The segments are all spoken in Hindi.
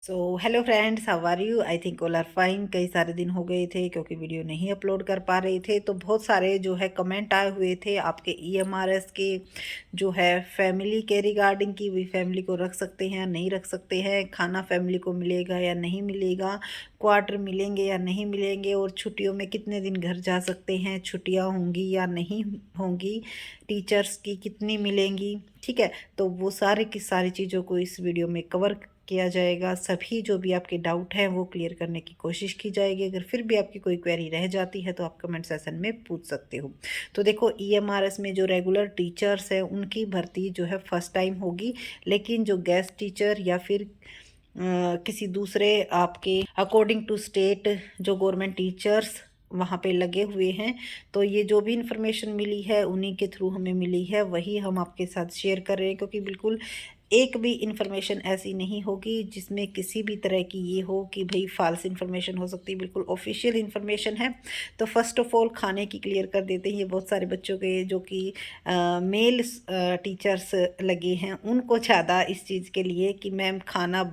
So hello friends, how are you? I think all are fine. कई सारे दिन हो गए थे क्योंकि वीडियो नहीं अपलोड कर पा रहे थे, तो बहुत सारे जो है कमेंट आए हुए थे आपके ईएमआरएस के जो है फैमिली के रिगार्डिंग की भी फैमिली को रख सकते हैं या नहीं रख सकते हैं, खाना फैमिली को मिलेगा या नहीं मिलेगा, क्वार्टर मिलेंगे या नहीं मिलेंगे, और छुट्टियों में कितने दिन घर जा सकते हैं, छुट्टियां होंगी या नहीं होंगी, टीचर्स की कितनी मिलेंगी। ठीक है, तो वो सारी की सारी चीज़ों को इस वीडियो में कवर किया जाएगा। सभी जो भी आपके डाउट हैं वो क्लियर करने की कोशिश की जाएगी। अगर फिर भी आपकी कोई क्वेरी रह जाती है तो आप कमेंट सेशन में पूछ सकते हो। तो देखो, ईएमआरएस में जो रेगुलर टीचर्स हैं उनकी भर्ती जो है फर्स्ट टाइम होगी, लेकिन जो गेस्ट टीचर या फिर किसी दूसरे आपके अकॉर्डिंग टू स्टेट जो गवर्नमेंट टीचर्स वहाँ पे लगे हुए हैं, तो ये जो भी इंफॉर्मेशन मिली है उन्हीं के थ्रू हमें मिली है, वही हम आपके साथ शेयर कर रहे हैं। क्योंकि बिल्कुल एक भी इंफॉर्मेशन ऐसी नहीं होगी जिसमें किसी भी तरह की ये हो कि भाई फॉल्स इंफॉर्मेशन हो सकती है, बिल्कुल ऑफिशियल इंफॉर्मेशन है। तो फर्स्ट ऑफ ऑल खाने की क्लियर कर देते हैं। ये बहुत सारे बच्चों के जो कि मेल टीचर्स लगे हैं उनको ज़्यादा इस चीज़ के लिए कि मैम खाना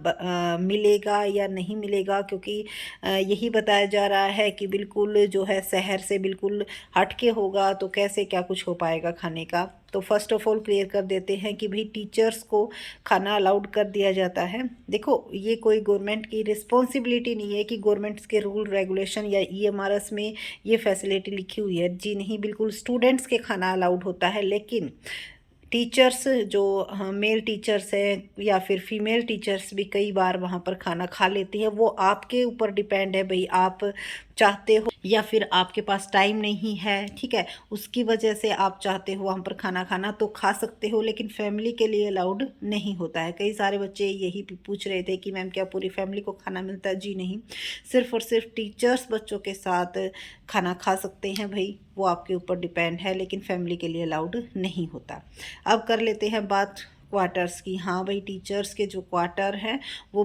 मिलेगा या नहीं मिलेगा, क्योंकि यही बताया जा रहा है कि बिल्कुल जो है शहर से बिल्कुल हटके होगा, तो कैसे क्या कुछ हो पाएगा खाने का। तो फर्स्ट ऑफ ऑल क्लियर कर देते हैं कि भाई टीचर्स को खाना अलाउड कर दिया जाता है। देखो, ये कोई गवर्नमेंट की रिस्पॉन्सिबिलिटी नहीं है कि गवर्नमेंट्स के रूल रेगुलेशन या ईएमआरएस में ये फैसिलिटी लिखी हुई है। जी नहीं, बिल्कुल स्टूडेंट्स के खाना अलाउड होता है, लेकिन टीचर्स जो मेल टीचर्स हैं या फिर फीमेल टीचर्स भी कई बार वहाँ पर खाना खा लेती है। वो आपके ऊपर डिपेंड है, भाई आप चाहते हो या फिर आपके पास टाइम नहीं है। ठीक है, उसकी वजह से आप चाहते हो वहाँ पर खाना खाना तो खा सकते हो, लेकिन फैमिली के लिए अलाउड नहीं होता है। कई सारे बच्चे यही पूछ रहे थे कि मैम क्या पूरी फैमिली को खाना मिलता है? जी नहीं, सिर्फ और सिर्फ टीचर्स बच्चों के साथ खाना खा सकते हैं। भाई वो आपके ऊपर डिपेंड है, लेकिन फैमिली के लिए अलाउड नहीं होता। अब कर लेते हैं बात क्वार्टर्स की। हाँ भाई, टीचर्स के जो क्वार्टर हैं वो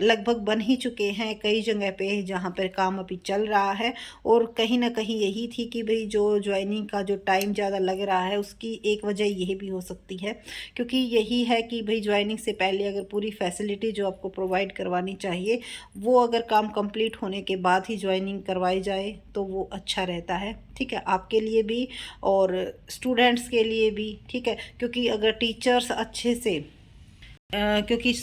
लगभग बन ही चुके हैं कई जगह पे जहाँ पर काम अभी चल रहा है। और कहीं ना कहीं यही थी कि भाई जो ज्वाइनिंग का जो टाइम ज़्यादा लग रहा है उसकी एक वजह यही भी हो सकती है, क्योंकि यही है कि भाई ज्वाइनिंग से पहले अगर पूरी फैसिलिटी जो आपको प्रोवाइड करवानी चाहिए वो अगर काम कंप्लीट होने के बाद ही ज्वाइनिंग करवाई जाए तो वो अच्छा रहता है। ठीक है, आपके लिए भी और स्टूडेंट्स के लिए भी। ठीक है, क्योंकि अगर टीचर्स अच्छे से क्योंकि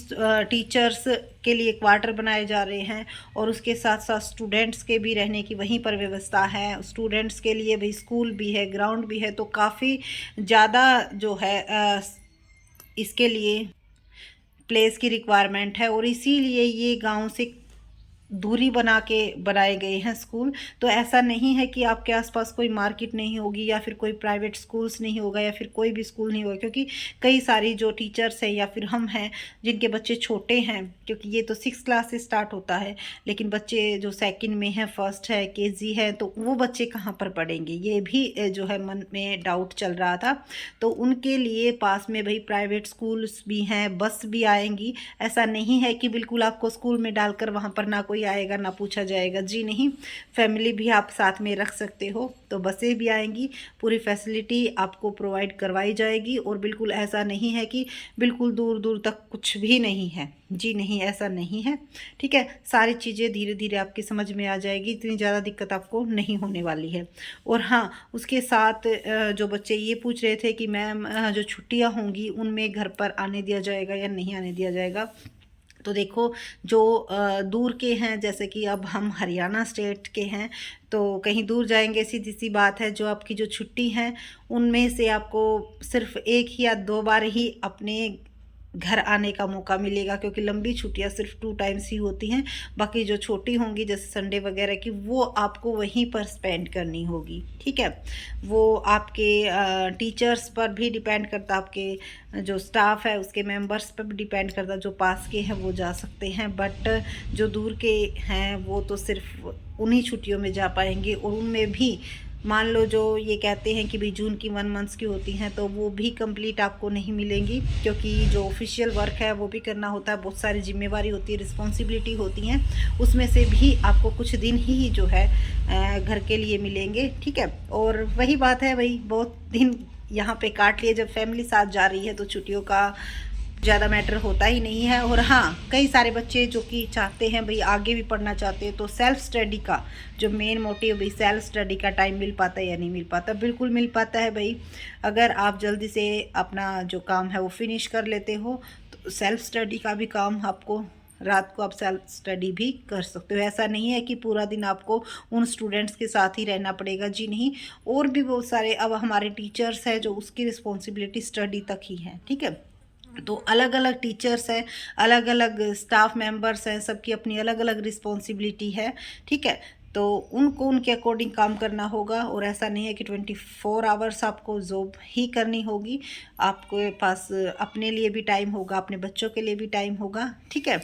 टीचर्स के लिए क्वार्टर बनाए जा रहे हैं और उसके साथ साथ स्टूडेंट्स के भी रहने की वहीं पर व्यवस्था है। स्टूडेंट्स के लिए भी स्कूल भी है, ग्राउंड भी है, तो काफ़ी ज़्यादा जो है इसके लिए प्लेस की रिक्वायरमेंट है, और इसीलिए ये गांव से दूरी बना के बनाए गए हैं स्कूल। तो ऐसा नहीं है कि आपके आसपास कोई मार्केट नहीं होगी या फिर कोई प्राइवेट स्कूल्स नहीं होगा या फिर कोई भी स्कूल नहीं होगा, क्योंकि कई सारी जो टीचर्स हैं या फिर हम हैं जिनके बच्चे छोटे हैं, क्योंकि ये तो 6 क्लास से स्टार्ट होता है, लेकिन बच्चे जो सेकंड में है, फर्स्ट है, केजी है, तो वो बच्चे कहाँ पर पढ़ेंगे, ये भी जो है मन में डाउट चल रहा था। तो उनके लिए पास में भाई प्राइवेट स्कूल्स भी हैं, बस भी आएंगी। ऐसा नहीं है कि बिल्कुल आपको स्कूल में डालकर वहाँ पर ना कोई आएगा ना पूछा जाएगा। जी नहीं, फैमिली भी आप साथ में रख सकते हो, तो बसें भी आएंगी, पूरी फैसिलिटी आपको प्रोवाइड करवाई जाएगी। और बिल्कुल ऐसा नहीं है कि बिल्कुल दूर दूर तक कुछ भी नहीं है। जी नहीं, ऐसा नहीं है। ठीक है, सारी चीज़ें धीरे धीरे आपकी समझ में आ जाएगी, इतनी ज़्यादा दिक्कत आपको नहीं होने वाली है। और हाँ, उसके साथ जो बच्चे ये पूछ रहे थे कि मैम जो छुट्टियाँ होंगी उनमें घर पर आने दिया जाएगा या नहीं आने दिया जाएगा, तो देखो, जो दूर के हैं, जैसे कि अब हम हरियाणा स्टेट के हैं, तो कहीं दूर जाएंगे, सीधी सी बात है, जो आपकी जो छुट्टी हैं उनमें से आपको सिर्फ एक या दो बार ही अपने घर आने का मौका मिलेगा, क्योंकि लंबी छुट्टियां सिर्फ 2 टाइम्स ही होती हैं। बाकी जो छोटी होंगी जैसे संडे वगैरह की, वो आपको वहीं पर स्पेंड करनी होगी। ठीक है, वो आपके टीचर्स पर भी डिपेंड करता, आपके जो स्टाफ है उसके मेंबर्स पर भी डिपेंड करता। जो पास के हैं वो जा सकते हैं, बट जो दूर के हैं वो तो सिर्फ उन्हीं छुट्टियों में जा पाएंगे। और उनमें भी मान लो जो ये कहते हैं कि भाई जून की 1 मंथ्स की होती हैं, तो वो भी कंप्लीट आपको नहीं मिलेंगी, क्योंकि जो ऑफिशियल वर्क है वो भी करना होता है, बहुत सारी जिम्मेवारी होती है, रिस्पॉन्सिबिलिटी होती हैं, उसमें से भी आपको कुछ दिन ही जो है घर के लिए मिलेंगे। ठीक है, और वही बात है भाई, बहुत दिन यहाँ पे काट लिए, जब फैमिली साथ जा रही है तो छुट्टियों का ज़्यादा मैटर होता ही नहीं है। और हाँ, कई सारे बच्चे जो कि चाहते हैं भाई आगे भी पढ़ना चाहते हैं, तो सेल्फ स्टडी का जो मेन मोटिव भाई सेल्फ स्टडी का टाइम मिल पाता है या नहीं मिल पाता? बिल्कुल मिल पाता है भाई। अगर आप जल्दी से अपना जो काम है वो फिनिश कर लेते हो तो सेल्फ स्टडी का भी काम आपको, रात को आप सेल्फ स्टडी भी कर सकते हो। ऐसा नहीं है कि पूरा दिन आपको उन स्टूडेंट्स के साथ ही रहना पड़ेगा, जी नहीं। और भी बहुत सारे अब हमारे टीचर्स हैं जो उसकी रिस्पॉन्सिबिलिटी स्टडी तक ही है, ठीक है। तो अलग अलग टीचर्स हैं, अलग अलग स्टाफ मेंबर्स हैं, सबकी अपनी अलग अलग रिस्पॉन्सिबिलिटी है, ठीक है। तो उनको उनके अकॉर्डिंग काम करना होगा। और ऐसा नहीं है कि 24 आवर्स आपको जॉब ही करनी होगी, आपके पास अपने लिए भी टाइम होगा, अपने बच्चों के लिए भी टाइम होगा, ठीक है।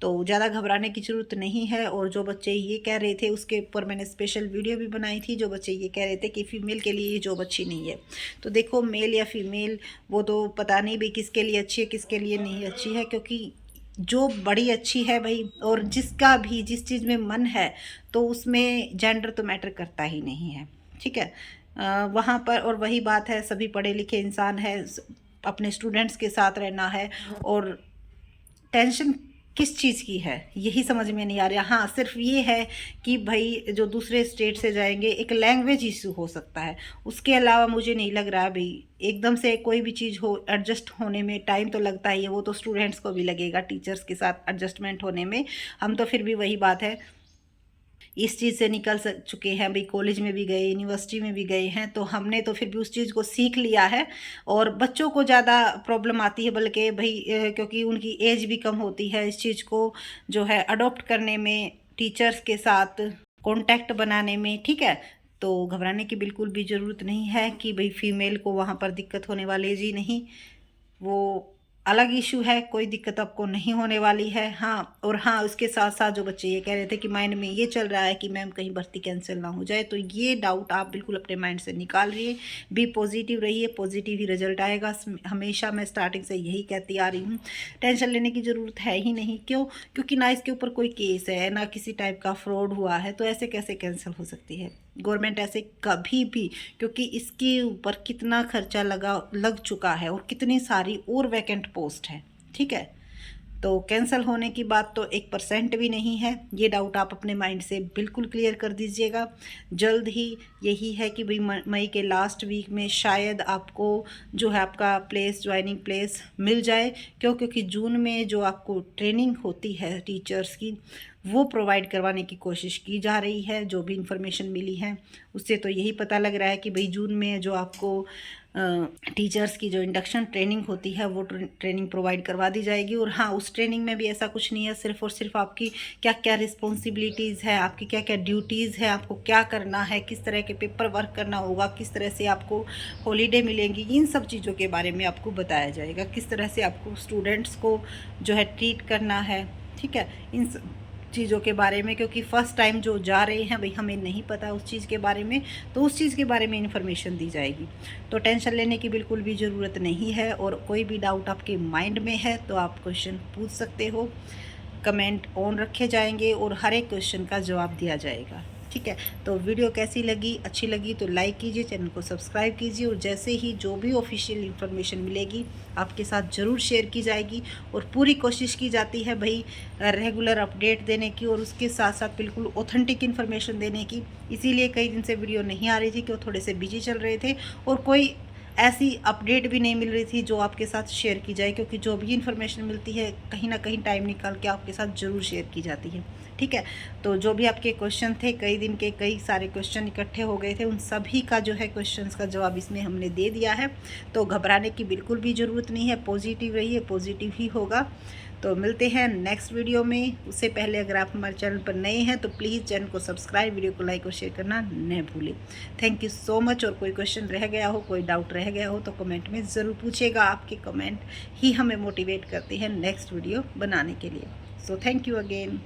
तो ज़्यादा घबराने की ज़रूरत नहीं है। और जो बच्चे ये कह रहे थे उसके ऊपर मैंने स्पेशल वीडियो भी बनाई थी, जो बच्चे ये कह रहे थे कि फ़ीमेल के लिए ये जॉब अच्छी नहीं है। तो देखो, मेल या फीमेल वो तो पता नहीं भी किसके लिए अच्छी है किसके लिए नहीं अच्छी है, क्योंकि जो बड़ी अच्छी है भाई, और जिसका भी जिस चीज़ में मन है तो उसमें जेंडर तो मैटर करता ही नहीं है, ठीक है। वहाँ पर और वही बात है, सभी पढ़े लिखे इंसान है, अपने स्टूडेंट्स के साथ रहना है। और टेंशन किस चीज़ की है यही समझ में नहीं आ रहा। हाँ, सिर्फ ये है कि भाई जो दूसरे स्टेट से जाएंगे एक लैंग्वेज इशू हो सकता है, उसके अलावा मुझे नहीं लग रहा भाई एकदम से कोई भी चीज़ हो एडजस्ट होने में टाइम तो लगता ही है, वो तो स्टूडेंट्स को भी लगेगा, टीचर्स के साथ एडजस्टमेंट होने में। हम तो फिर भी वही बात है, इस चीज़ से निकल चुके हैं भाई, कॉलेज में भी गए, यूनिवर्सिटी में भी गए हैं, तो हमने तो फिर भी उस चीज़ को सीख लिया है। और बच्चों को ज़्यादा प्रॉब्लम आती है, बल्कि भाई क्योंकि उनकी एज भी कम होती है इस चीज़ को जो है अडॉप्ट करने में, टीचर्स के साथ कॉन्टैक्ट बनाने में, ठीक है। तो घबराने की बिल्कुल भी ज़रूरत नहीं है कि भाई फीमेल को वहाँ पर दिक्कत होने वाली, जी नहीं, वो अलग इशू है, कोई दिक्कत आपको नहीं होने वाली है। हाँ, और हाँ, उसके साथ साथ जो बच्चे ये कह रहे थे कि माइंड में ये चल रहा है कि मैम कहीं भर्ती कैंसिल ना हो जाए, तो ये डाउट आप बिल्कुल अपने माइंड से निकाल रही बी पॉजिटिव रहिए, पॉजिटिव ही रिजल्ट आएगा। हमेशा मैं स्टार्टिंग से यही कहती आ रही हूँ, टेंशन लेने की ज़रूरत है ही नहीं। क्यों? क्योंकि ना इसके ऊपर कोई केस है, ना किसी टाइप का फ्रॉड हुआ है, तो ऐसे कैसे कैंसिल हो सकती है गवर्नमेंट? ऐसे कभी भी, क्योंकि इसके ऊपर कितना खर्चा लग चुका है और कितनी सारी और वैकेंट पोस्ट है, ठीक है। तो कैंसिल होने की बात तो 1% भी नहीं है। ये डाउट आप अपने माइंड से बिल्कुल क्लियर कर दीजिएगा। जल्द ही यही है कि भाई मई के लास्ट वीक में शायद आपको जो है आपका प्लेस, ज्वाइनिंग प्लेस मिल जाए। क्यों? क्योंकि जून में जो आपको ट्रेनिंग होती है टीचर्स की, वो प्रोवाइड करवाने की कोशिश की जा रही है। जो भी इंफॉर्मेशन मिली है उससे तो यही पता लग रहा है कि भाई जून में जो आपको टीचर्स की जो इंडक्शन ट्रेनिंग होती है वो ट्रेनिंग प्रोवाइड करवा दी जाएगी। और हाँ, उस ट्रेनिंग में भी ऐसा कुछ नहीं है, सिर्फ और सिर्फ आपकी क्या क्या रिस्पॉन्सिबिलिटीज़ है, आपकी क्या क्या ड्यूटीज़ है, आपको क्या करना है, किस तरह के पेपर वर्क करना होगा, किस तरह से आपको हॉलीडे मिलेंगी, इन सब चीज़ों के बारे में आपको बताया जाएगा। किस तरह से आपको स्टूडेंट्स को जो है ट्रीट करना है, ठीक है, इन चीज़ों के बारे में। क्योंकि फ़र्स्ट टाइम जो जा रहे हैं भाई, हमें नहीं पता उस चीज़ के बारे में, तो उस चीज़ के बारे में इन्फॉर्मेशन दी जाएगी। तो टेंशन लेने की बिल्कुल भी ज़रूरत नहीं है। और कोई भी डाउट आपके माइंड में है तो आप क्वेश्चन पूछ सकते हो, कमेंट ऑन रखे जाएंगे और हर एक क्वेश्चन का जवाब दिया जाएगा, ठीक है। तो वीडियो कैसी लगी? अच्छी लगी तो लाइक कीजिए, चैनल को सब्सक्राइब कीजिए, और जैसे ही जो भी ऑफिशियल इन्फॉर्मेशन मिलेगी आपके साथ ज़रूर शेयर की जाएगी। और पूरी कोशिश की जाती है भाई रेगुलर अपडेट देने की, और उसके साथ साथ बिल्कुल ऑथेंटिक इन्फॉर्मेशन देने की। इसीलिए कई दिन से वीडियो नहीं आ रही थी कि वो थोड़े से बिजी चल रहे थे, और कोई ऐसी अपडेट भी नहीं मिल रही थी जो आपके साथ शेयर की जाए। क्योंकि जो भी इन्फॉर्मेशन मिलती है कहीं ना कहीं टाइम निकाल के आपके साथ ज़रूर शेयर की जाती है, ठीक है। तो जो भी आपके क्वेश्चन थे, कई दिन के कई सारे क्वेश्चन इकट्ठे हो गए थे, उन सभी का जो है क्वेश्चंस का जवाब इसमें हमने दे दिया है। तो घबराने की बिल्कुल भी ज़रूरत नहीं है, पॉजिटिव रहिए, पॉजिटिव ही होगा। तो मिलते हैं नेक्स्ट वीडियो में। उससे पहले अगर आप हमारे चैनल पर नए हैं तो प्लीज़ चैनल को सब्सक्राइब, वीडियो को लाइक और शेयर करना न भूलें। Thank you so much. और कोई क्वेश्चन रह गया हो, कोई डाउट रह गया हो तो कमेंट में ज़रूर पूछिएगा। आपके कमेंट ही हमें मोटिवेट करते हैं नेक्स्ट वीडियो बनाने के लिए। So thank you again.